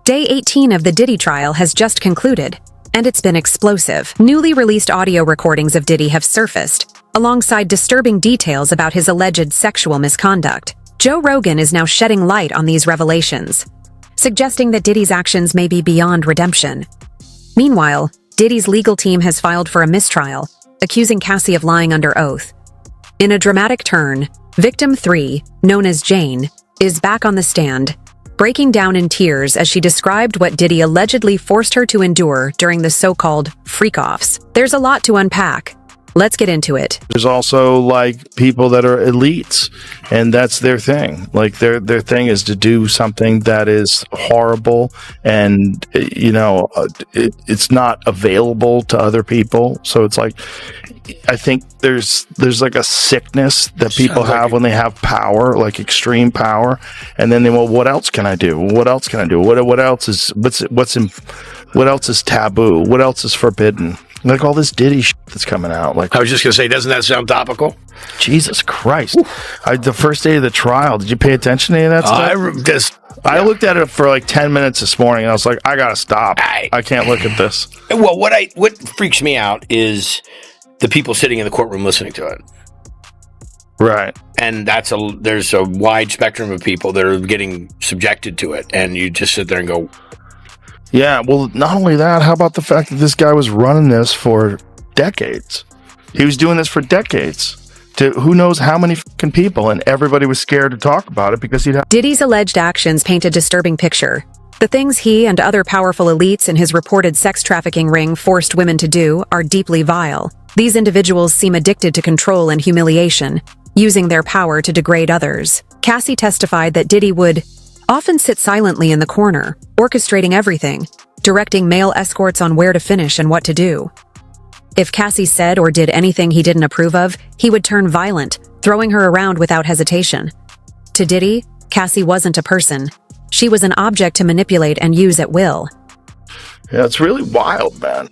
Day 18 of the Diddy trial has just concluded, and it's been explosive. Newly released audio recordings of Diddy have surfaced, alongside disturbing details about his alleged sexual misconduct. Joe Rogan is now shedding light on these revelations, suggesting that Diddy's actions may be beyond redemption. Meanwhile, Diddy's legal team has filed for a mistrial, accusing Cassie of lying under oath. In a dramatic turn, victim 3, known as Jane, is back on the stand, breaking down in tears as she described what Diddy allegedly forced her to endure during the so-called freak-offs. There's a lot to unpack. Let's get into it. There's also like people that are elites, and that's their thing. Like their thing is to do something that is horrible, and it's not available to other people. So it's like, I think there's like a sickness that people have when they have power, like extreme power, and then what else can I do? What else can I do? What else is what else is taboo? What else is forbidden? Like all this Diddy shit that's coming out. Like, I was just going to say, doesn't that sound topical? Jesus Christ. The first day of the trial, did you pay attention to any of that stuff? I looked at it for like 10 minutes this morning, and I was like, I got to stop. I can't look at this. Well, what freaks me out is the people sitting in the courtroom listening to it. Right. And there's a wide spectrum of people that are getting subjected to it, and you just sit there and go... Yeah, well, not only that, how about the fact that this guy was running this for decades? He was doing this for decades to who knows how many fucking people, and everybody was scared to talk about it because Diddy's alleged actions paint a disturbing picture. The things he and other powerful elites in his reported sex trafficking ring forced women to do are deeply vile. These individuals seem addicted to control and humiliation, using their power to degrade others. Cassie testified that Diddy would often sit silently in the corner, orchestrating everything, directing male escorts on where to finish and what to do. If Cassie said or did anything he didn't approve of, he would turn violent, throwing her around without hesitation. To Diddy, Cassie wasn't a person. She was an object to manipulate and use at will. Yeah, it's really wild, man.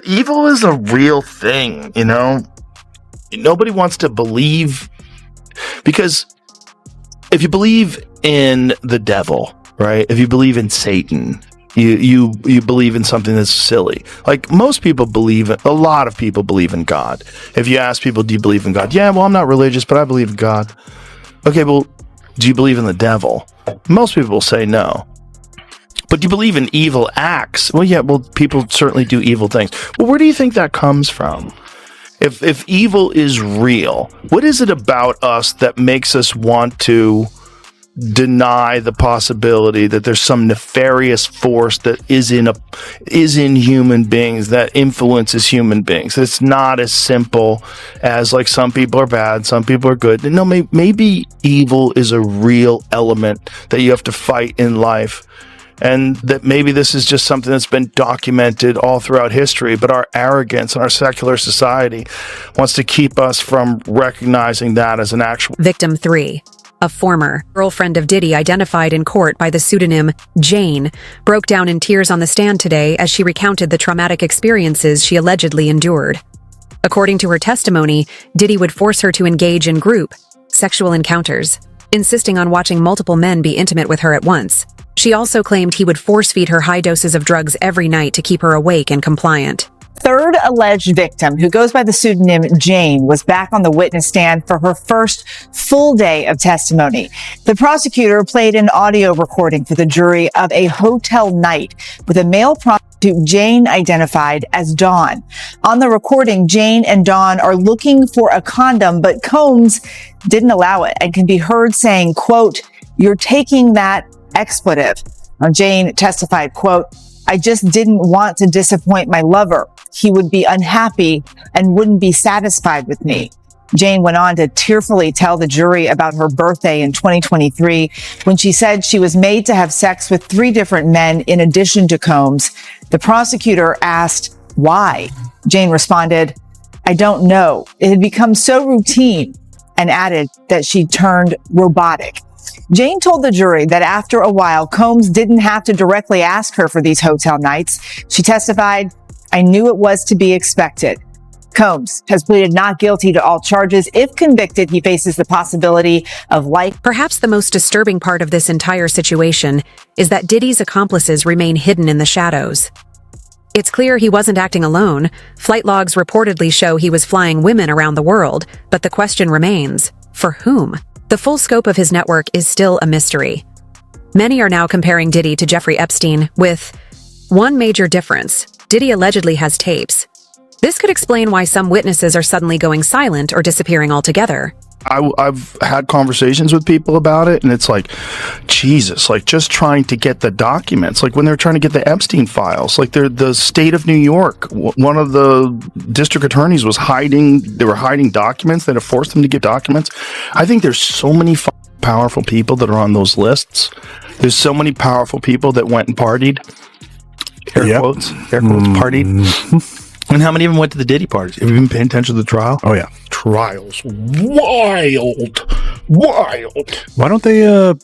Evil is a real thing, you know? Nobody wants to believe, because if you believe in the devil, right? If you believe in Satan, you believe in something that's silly. Like most people a lot of people believe in God. If you ask people, do you believe in God? Yeah, well, I'm not religious, but I believe in God. Okay, well, do you believe in the devil? Most people will say no. But do you believe in evil acts? Well, yeah, well, people certainly do evil things. Well, where do you think that comes from? If evil is real, what is it about us that makes us want to deny the possibility that there's some nefarious force that is in human beings, that influences human beings? It's not as simple as like some people are bad, some people are good. No, maybe evil is a real element that you have to fight in life. And that maybe this is just something that's been documented all throughout history, but our arrogance and our secular society wants to keep us from recognizing that as an actual... Victim 3, a former girlfriend of Diddy identified in court by the pseudonym Jane, broke down in tears on the stand today as she recounted the traumatic experiences she allegedly endured. According to her testimony, Diddy would force her to engage in group sexual encounters, insisting on watching multiple men be intimate with her at once. She also claimed he would force-feed her high doses of drugs every night to keep her awake and compliant. Third alleged victim, who goes by the pseudonym Jane, was back on the witness stand for her first full day of testimony. The prosecutor played an audio recording for the jury of a hotel night with a male prostitute Jane identified as Dawn. On the recording, Jane and Dawn are looking for a condom, but Combs didn't allow it and can be heard saying, quote, "You're taking that expletive." Jane testified, quote, "I just didn't want to disappoint my lover. He would be unhappy and wouldn't be satisfied with me." Jane went on to tearfully tell the jury about her birthday in 2023 when she said she was made to have sex with 3 different men in addition to Combs. The prosecutor asked why. Jane responded, "I don't know. It had become so routine," and added that she turned robotic. Jane told the jury that after a while, Combs didn't have to directly ask her for these hotel nights. She testified, "I knew it was to be expected. Combs has pleaded not guilty to all charges. If convicted, he faces the possibility of life. Perhaps the most disturbing part of this entire situation is that Diddy's accomplices remain hidden in the shadows. It's clear he wasn't acting alone. Flight logs reportedly show he was flying women around the world, but the question remains, for whom? The full scope of his network is still a mystery. Many are now comparing Diddy to Jeffrey Epstein, with one major difference. Diddy allegedly has tapes. This could explain why some witnesses are suddenly going silent or disappearing altogether. I've had conversations with people about it, and it's like, Jesus, like just trying to get the documents, like when they're trying to get the Epstein files, like the state of New York, one of the district attorneys was they were hiding documents. They had to force them to get documents. I think there's so many powerful people that are on those lists. There's so many powerful people that went and partied. Air quotes, partied. And how many of them went to the Diddy parties? Have you been paying attention to the trial? Oh, yeah. Trials. Wild. Why don't they air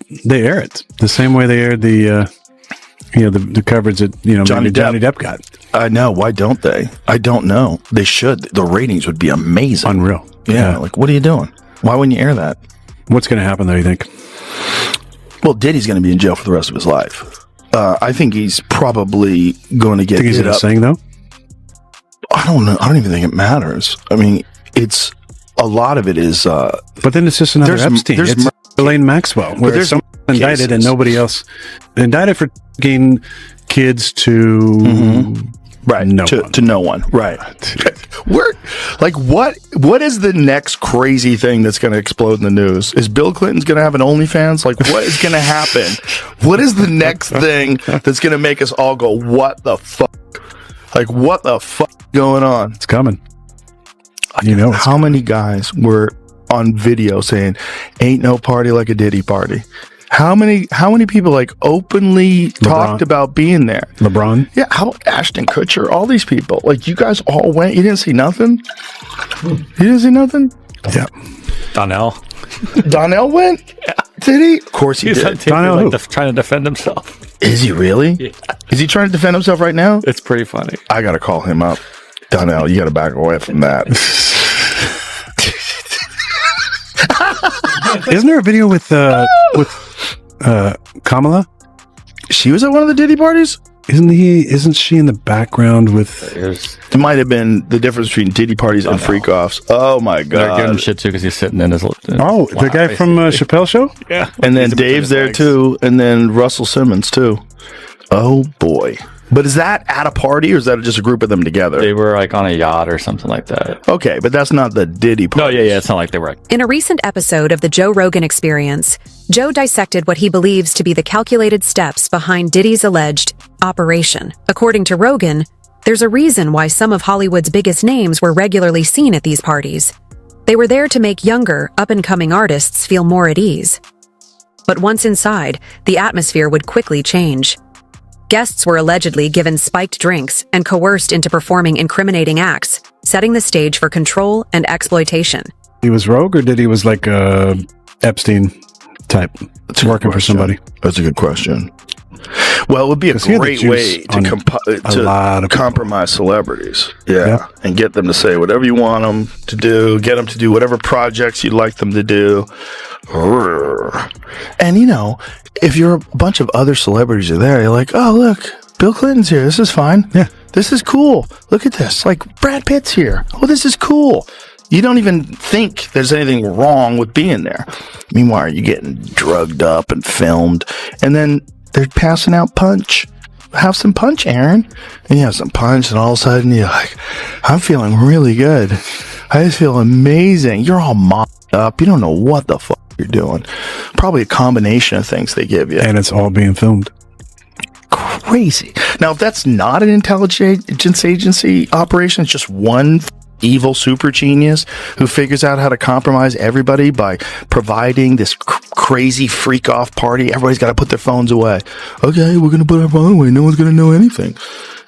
it the same way they aired the coverage that, Johnny Depp got? I know. Why don't they? I don't know. They should. The ratings would be amazing. Unreal. Yeah. Like, what are you doing? Why wouldn't you air that? What's going to happen though, you think? Well, Diddy's going to be in jail for the rest of his life. I think he's probably going to get think he's hit up. Saying though? I don't know. I don't even think it matters. I mean, it's a lot of it is. But then it's just another Epstein. It's Elaine Maxwell, where there's someone indicted and nobody else indicted for taking kids to right to no one. Right. What is the next crazy thing that's going to explode in the news? Is Bill Clinton's going to have an OnlyFans? Like, what is going to happen? What is the next thing that's going to make us all go, what the fuck? Like, what the fuck going on? It's coming. How many guys were on video saying, ain't no party like a Diddy party? How many people like openly talked about being there? LeBron? Yeah, how about Ashton Kutcher? All these people. Like, you guys all went. You didn't see nothing? You didn't see nothing? Yeah. Donnell went? Yeah. Did he? Of course he did. Donnell trying to defend himself. Is he really? Yeah. Is he trying to defend himself right now? It's pretty funny. I got to call him up. Donnell, you got to back away from that. Isn't there a video with Kamala? She was at one of the Diddy parties? Isn't she in the background with... It might have been the difference between Diddy parties and freak-offs. Oh, my God. They're giving him shit, too, because he's sitting in his... the guy from Chappelle Show? Yeah. And then Dave's there, too. And then Russell Simmons, too. Oh, boy. But is that at a party, or is that just a group of them together? They were, like, on a yacht or something like that. Okay, but that's not the Diddy party. No, yeah, it's not like they were... In a recent episode of the Joe Rogan Experience, Joe dissected what he believes to be the calculated steps behind Diddy's alleged operation. According to Rogan, there's a reason why some of Hollywood's biggest names were regularly seen at these parties. They were there to make younger, up-and-coming artists feel more at ease. But once inside, the atmosphere would quickly change. Guests were allegedly given spiked drinks and coerced into performing incriminating acts, setting the stage for control and exploitation. He was rogue, or did he was like a Epstein type? That's working for somebody. That's a good question. Well, it would be a great way to compromise celebrities. Yeah. And get them to say whatever you want them to do, get them to do whatever projects you'd like them to do. And, if you're a bunch of other celebrities are there, you're like, oh, look, Bill Clinton's here. This is fine. Yeah. This is cool. Look at this. Like, Brad Pitt's here. Oh, this is cool. You don't even think there's anything wrong with being there. Meanwhile, you're getting drugged up and filmed. And then they're passing out punch. Have some punch, Aaron. And you have some punch, and all of a sudden you're like, I'm feeling really good. I just feel amazing. You're all mopped up. You don't know what the fuck you're doing. Probably a combination of things they give you. And it's all being filmed. Crazy. Now, if that's not an intelligence agency operation, it's just one evil super genius who figures out how to compromise everybody by providing this crazy freak off party. Everybody's got to put their phones away. Okay, we're going to put our phone away. No one's going to know anything.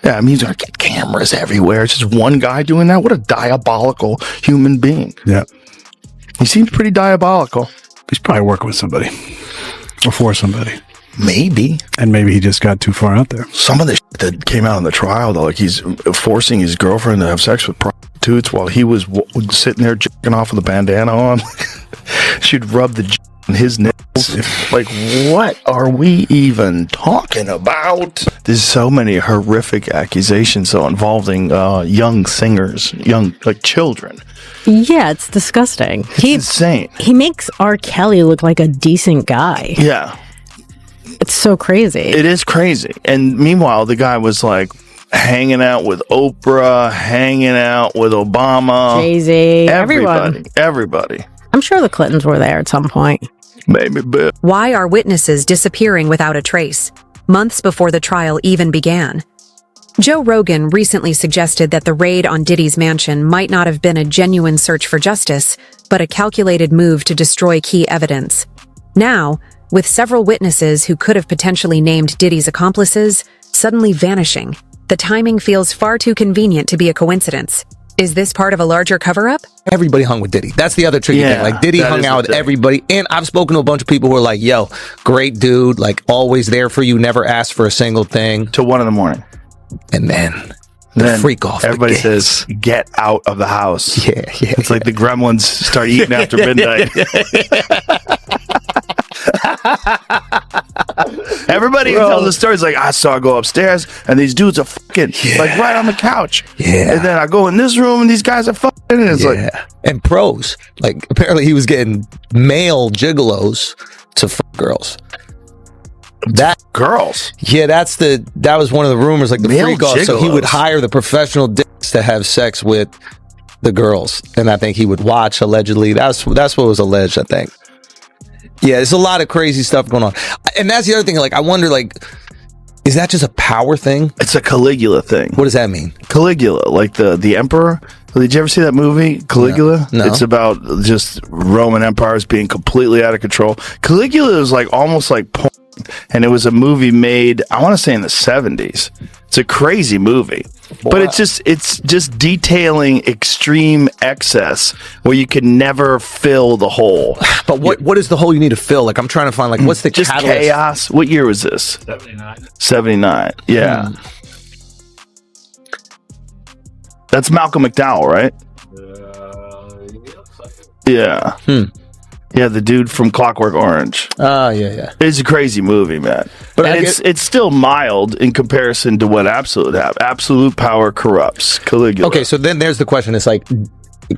Yeah, I mean, he's going to get cameras everywhere. It's just one guy doing that. What a diabolical human being. Yeah. He seems pretty diabolical. He's probably working with somebody or for somebody. Maybe. And maybe he just got too far out there. Some of the shit that came out in the trial, though, like he's forcing his girlfriend to have sex with prostitutes prostitutes while he was sitting there jerking off with a bandana on. She'd rub the on his nipples. Like, what are we even talking about? There's so many horrific accusations involving young singers, like children. Yeah, it's disgusting. It's insane. He makes R. Kelly look like a decent guy. Yeah. It's so crazy. It is crazy. And meanwhile, the guy was like hanging out with Oprah, hanging out with Obama. Jay-Z. Everybody. I'm sure the Clintons were there at some point. Maybe, but Why are witnesses disappearing without a trace, months before the trial even began? Joe Rogan recently suggested that the raid on Diddy's mansion might not have been a genuine search for justice, but a calculated move to destroy key evidence. Now, with several witnesses who could have potentially named Diddy's accomplices suddenly vanishing, the timing feels far too convenient to be a coincidence. Is this part of a larger cover-up? Everybody hung with Diddy. That's the other tricky thing. Like, Diddy hung out with everybody. And I've spoken to a bunch of people who are like, yo, great dude, like, always there for you, never asked for a single thing. Till 1 a.m. And then the freak off. Everybody says, get out of the house. Yeah. It's like the gremlins start eating after midnight. Everybody who tells the stories like, I saw her go upstairs and these dudes are fucking like right on the couch. Yeah. And then I go in this room and these guys are fucking. And it's like, and pros. Like, apparently he was getting male gigolos to fuck girls. Girls. Yeah, that was one of the rumors, like the Male freak off. So he gigolos. would hire the professional dicks to have sex with the girls. And I think he would watch, allegedly. That's what was alleged, I think. Yeah, there's a lot of crazy stuff going on. And that's the other thing, like, I wonder, like, is that just a power thing? It's a Caligula thing. What does that mean? Caligula, like the emperor. Did you ever see that movie, Caligula? No. It's about just Roman empires being completely out of control. Caligula is like almost like porn, and it was a movie made, I want to say in the 70s. It's a crazy movie. Wow. But it's just detailing extreme excess where you can never fill the hole. But what is the hole you need to fill? Like, I'm trying to find, like, what's the just catalyst? Chaos. What year was this? 79. Yeah. That's Malcolm McDowell, right? Yeah. Yeah, the dude from Clockwork Orange. Oh, yeah. It's a crazy movie, man. But it's still mild in comparison to what Absolute have. Absolute power corrupts. Caligula. Okay, so then there's the question. It's like,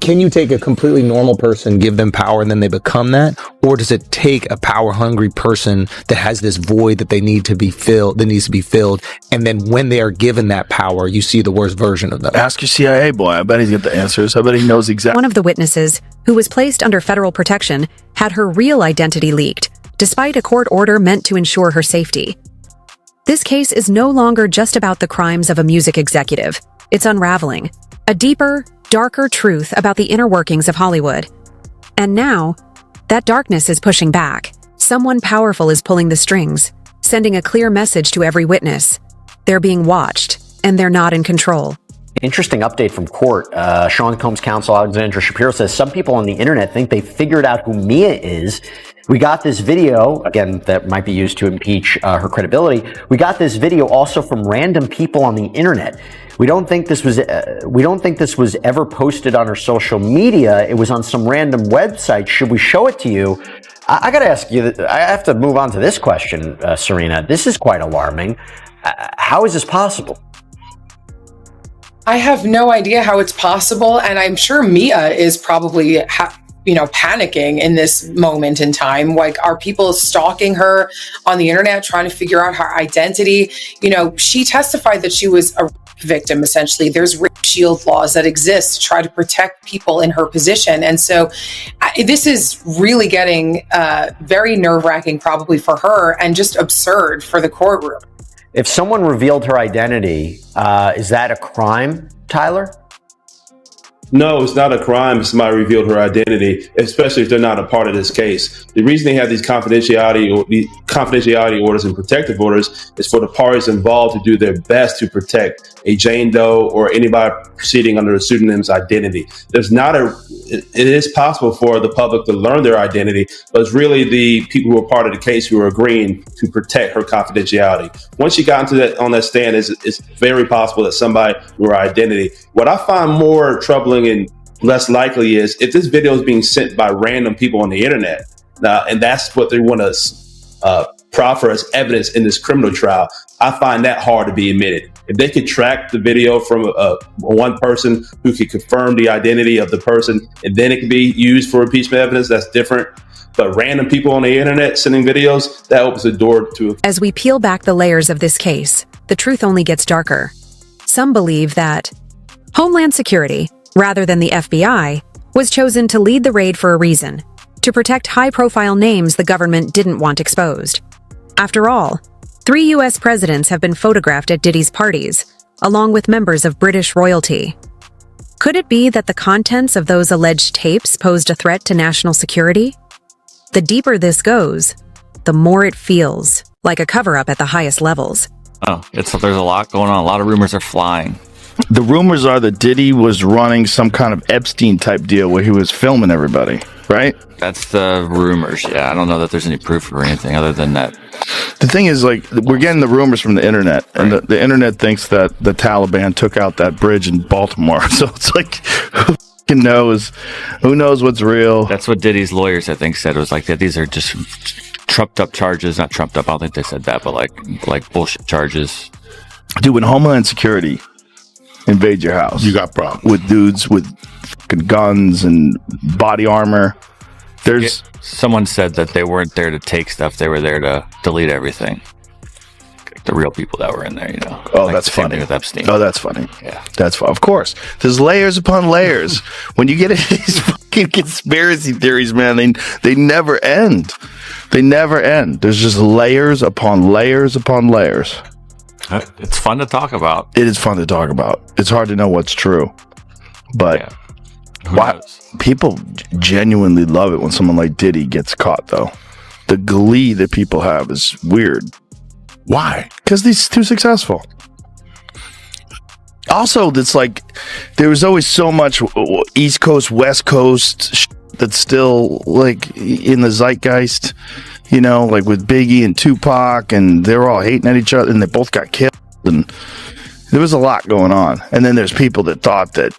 can you take a completely normal person, give them power, and then they become that? Or does it take a power-hungry person that has this void that needs to be filled, and then when they are given that power, you see the worst version of them? Ask your CIA boy. I bet he's got the answers. I bet he knows exactly. One of the witnesses, who was placed under federal protection, had her real identity leaked, despite a court order meant to ensure her safety. This case is no longer just about the crimes of a music executive. It's unraveling a deeper, darker truth about the inner workings of Hollywood. And now, that darkness is pushing back. Someone powerful is pulling the strings, sending a clear message to every witness. They're being watched, and they're not in control. Interesting update from court. Sean Combs' counsel, Alexandra Shapiro, says some people on the internet think they figured out who Mia is. We got this video, again, that might be used to impeach her credibility. We got this video also from random people on the internet. We don't think this was ever posted on her social media. It was on some random website. Should we show it to you? I got to ask you, I have to move on to this question, Serena. This is quite alarming. How is this possible? I have no idea how it's possible, and I'm sure Mia is probably panicking in this moment in time. Like, are people stalking her on the internet, trying to figure out her identity? She testified that she was a victim, essentially. There's rape shield laws that exist to try to protect people in her position. And so this is really getting very nerve-wracking probably for her, and just absurd for the courtroom. If someone revealed her identity, is that a crime, Tyler? No, it's not a crime if somebody revealed her identity, especially if they're not a part of this case. The reason they have these confidentiality orders and protective orders is for the parties involved to do their best to protect a Jane Doe or anybody proceeding under a pseudonym's identity. It is possible for the public to learn their identity, but it's really the people who are part of the case who are agreeing to protect her confidentiality. Once she got into on that stand, it's very possible that somebody knew her identity. What I find more troubling compelling and less likely is if this video is being sent by random people on the internet, and that's what they want to proffer as evidence in this criminal trial. I find that hard to be admitted. If they could track the video from one person who could confirm the identity of the person, and then it could be used for impeachment evidence, that's different. But random people on the internet sending videos, that opens the door to... As we peel back the layers of this case, the truth only gets darker. Some believe that Homeland Security, rather than the FBI, was chosen to lead the raid for a reason, to protect high-profile names the government didn't want exposed. After all, 3 U.S. presidents have been photographed at Diddy's parties, along with members of British royalty. Could it be that the contents of those alleged tapes posed a threat to national security? The deeper this goes, the more it feels like a cover-up at the highest levels. Oh, there's a lot going on. A lot of rumors are flying. The rumors are that Diddy was running some kind of Epstein-type deal where he was filming everybody, right? That's the rumors, yeah. I don't know that there's any proof or anything other than that. The thing is, like, we're getting the rumors from the internet, and the internet thinks that the Taliban took out that bridge in Baltimore. So it's like, who fucking knows? Who knows what's real? That's what Diddy's lawyers, I think, said. It was like that these are just trumped up charges. Not trumped up, I don't think they said that, but like bullshit charges. Dude, when Homeland Security invade your house, you got problems with dudes with fucking guns and body armor. There's someone said that they weren't there to take stuff; they were there to delete everything. Like the real people that were in there, you know. Oh, like that's funny. With Epstein. Oh, that's funny. Yeah, that's fun. Of course, there's layers upon layers. When you get into these fucking conspiracy theories, man, they never end. They never end. There's just layers upon layers upon layers. It's fun to talk about. It is fun to talk about. It's hard to know what's true, but why people genuinely love it when someone like Diddy gets caught, though. The glee that people have is weird. Why? Because he's too successful. Also, that's like there was always so much East Coast, West Coast that's still like in the zeitgeist. You know, like with Biggie and Tupac, and they were all hating at each other, and they both got killed, and there was a lot going on. And then there's people that thought that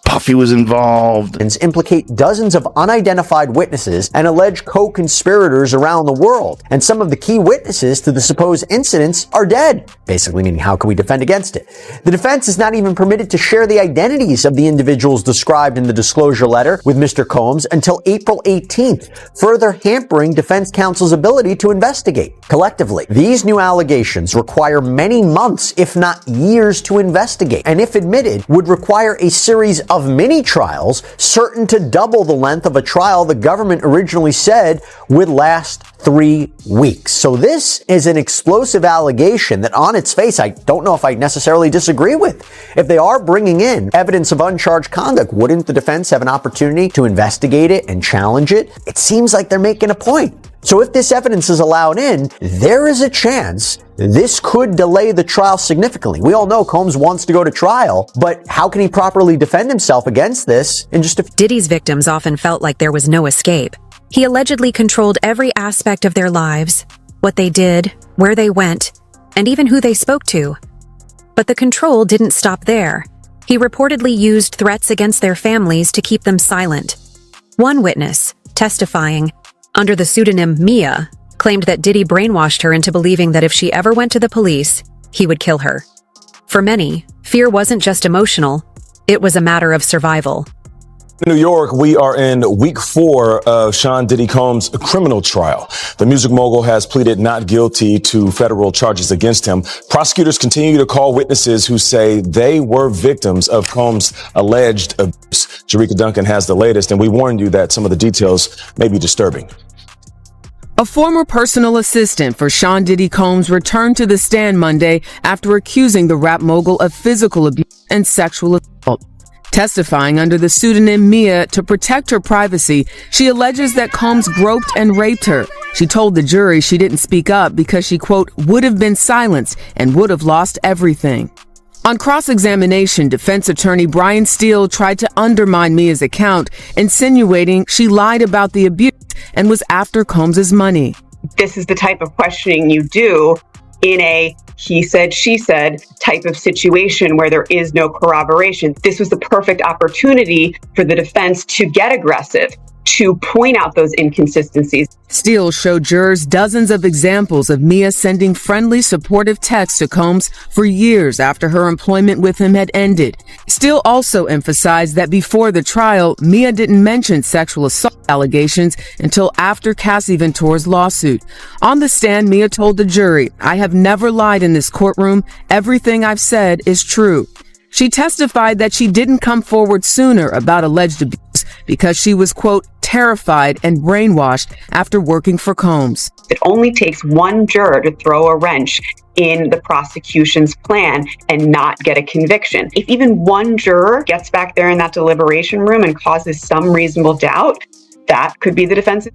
Puffy was involved. Implicate dozens of unidentified witnesses and alleged co-conspirators around the world. And some of the key witnesses to the supposed incidents are dead. Basically meaning, how can we defend against it? The defense is not even permitted to share the identities of the individuals described in the disclosure letter with Mr. Combs until April 18th, further hampering defense counsel's ability to investigate. Collectively, these new allegations require many months, if not years, to investigate, and if admitted, would require a series of mini trials, certain to double the length of a trial the government originally said would last 3 weeks. So this is an explosive allegation that on its face, I don't know if I necessarily disagree with. If they are bringing in evidence of uncharged conduct, wouldn't the defense have an opportunity to investigate it and challenge it? It seems like they're making a point. So if this evidence is allowed in, there is a chance this could delay the trial significantly. We all know Combs wants to go to trial, but how can he properly defend himself against this in just a... Diddy's victims often felt like there was no escape. He allegedly controlled every aspect of their lives, what they did, where they went, and even who they spoke to. But the control didn't stop there. He reportedly used threats against their families to keep them silent. One witness, testifying under the pseudonym Mia, claimed that Diddy brainwashed her into believing that if she ever went to the police, he would kill her. For many, fear wasn't just emotional, it was a matter of survival. In New York, we are in week 4 of Sean Diddy Combs' criminal trial. The music mogul has pleaded not guilty to federal charges against him. Prosecutors continue to call witnesses who say they were victims of Combs' alleged abuse. Jerika Duncan has the latest, and we warned you that some of the details may be disturbing. A former personal assistant for Sean Diddy Combs returned to the stand Monday after accusing the rap mogul of physical abuse and sexual assault. Testifying under the pseudonym Mia to protect her privacy, she alleges that Combs groped and raped her. She told the jury she didn't speak up because she, quote, would have been silenced and would have lost everything. On cross-examination, defense attorney Brian Steele tried to undermine Mia's account, insinuating she lied about the abuse and was after Combs' money. This is the type of questioning you do in a he said, she said type of situation where there is no corroboration. This was the perfect opportunity for the defense to get aggressive, to point out those inconsistencies. Steele showed jurors dozens of examples of Mia sending friendly, supportive texts to Combs for years after her employment with him had ended. Steele also emphasized that before the trial, Mia didn't mention sexual assault allegations until after Cassie Ventura's lawsuit. On the stand, Mia told the jury, "I have never lied in this courtroom. Everything I've said is true." She testified that she didn't come forward sooner about alleged abuse because she was, quote, terrified and brainwashed after working for Combs. It only takes one juror to throw a wrench in the prosecution's plan and not get a conviction. If even one juror gets back there in that deliberation room and causes some reasonable doubt, that could be the defense.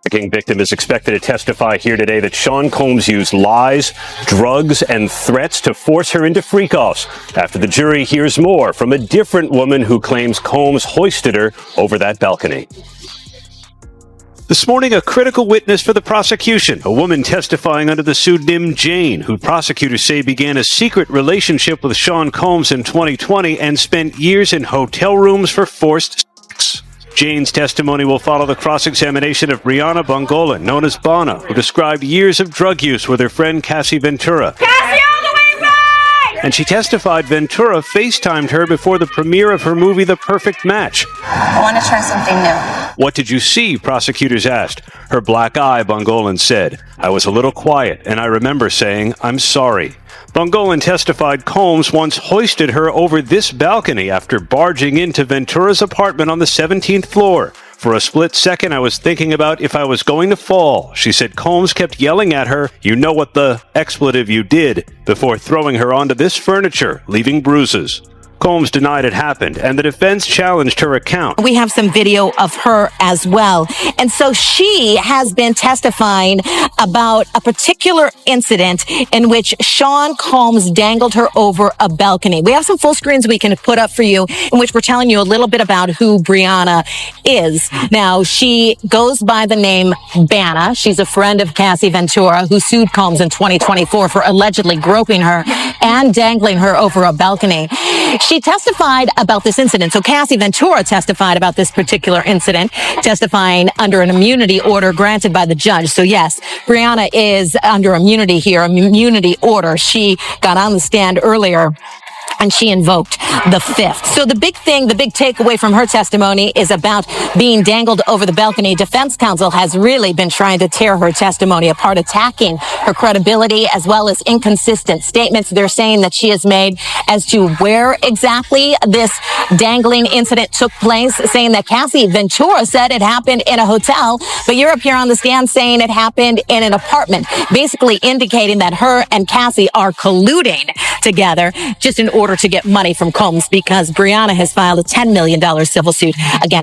Trafficking victim is expected to testify here today that Sean Combs used lies, drugs, and threats to force her into freak-offs after the jury hears more from a different woman who claims Combs hoisted her over that balcony. This morning, a critical witness for the prosecution, a woman testifying under the pseudonym Jane, who prosecutors say began a secret relationship with Sean Combs in 2020 and spent years in hotel rooms for forced sex. Jane's testimony will follow the cross-examination of Brianna Bongolan, known as Bana, who described years of drug use with her friend Cassie Ventura. Cassie, all the way back! And she testified Ventura FaceTimed her before the premiere of her movie The Perfect Match. I want to try something new. What did you see? Prosecutors asked. Her black eye, Bongolan said. I was a little quiet, and I remember saying, I'm sorry. Bongolan testified Combs once hoisted her over this balcony after barging into Ventura's apartment on the 17th floor. For a split second, I was thinking about if I was going to fall. She said Combs kept yelling at her, "You know what the expletive you did," before throwing her onto this furniture, leaving bruises. Combs denied it happened, and the defense challenged her account. We have some video of her as well. And so she has been testifying about a particular incident in which Sean Combs dangled her over a balcony. We have some full screens we can put up for you in which we're telling you a little bit about who Brianna is. Now, she goes by the name Bana. She's a friend of Cassie Ventura, who sued Combs in 2024 for allegedly groping her and dangling her over a balcony. She testified about this incident. So Cassie Ventura testified about this particular incident, testifying under an immunity order granted by the judge. So yes, Brianna is under immunity here, immunity order. She got on the stand earlier and she invoked the fifth. So the big thing, the big takeaway from her testimony is about being dangled over the balcony. Defense counsel has really been trying to tear her testimony apart, attacking her credibility as well as inconsistent statements they're saying that she has made as to where exactly this dangling incident took place, saying that Cassie Ventura said it happened in a hotel, but you're up here on the stand saying it happened in an apartment, basically indicating that her and Cassie are colluding together just in order to get money from Combs, because Brianna has filed a $10 million civil suit against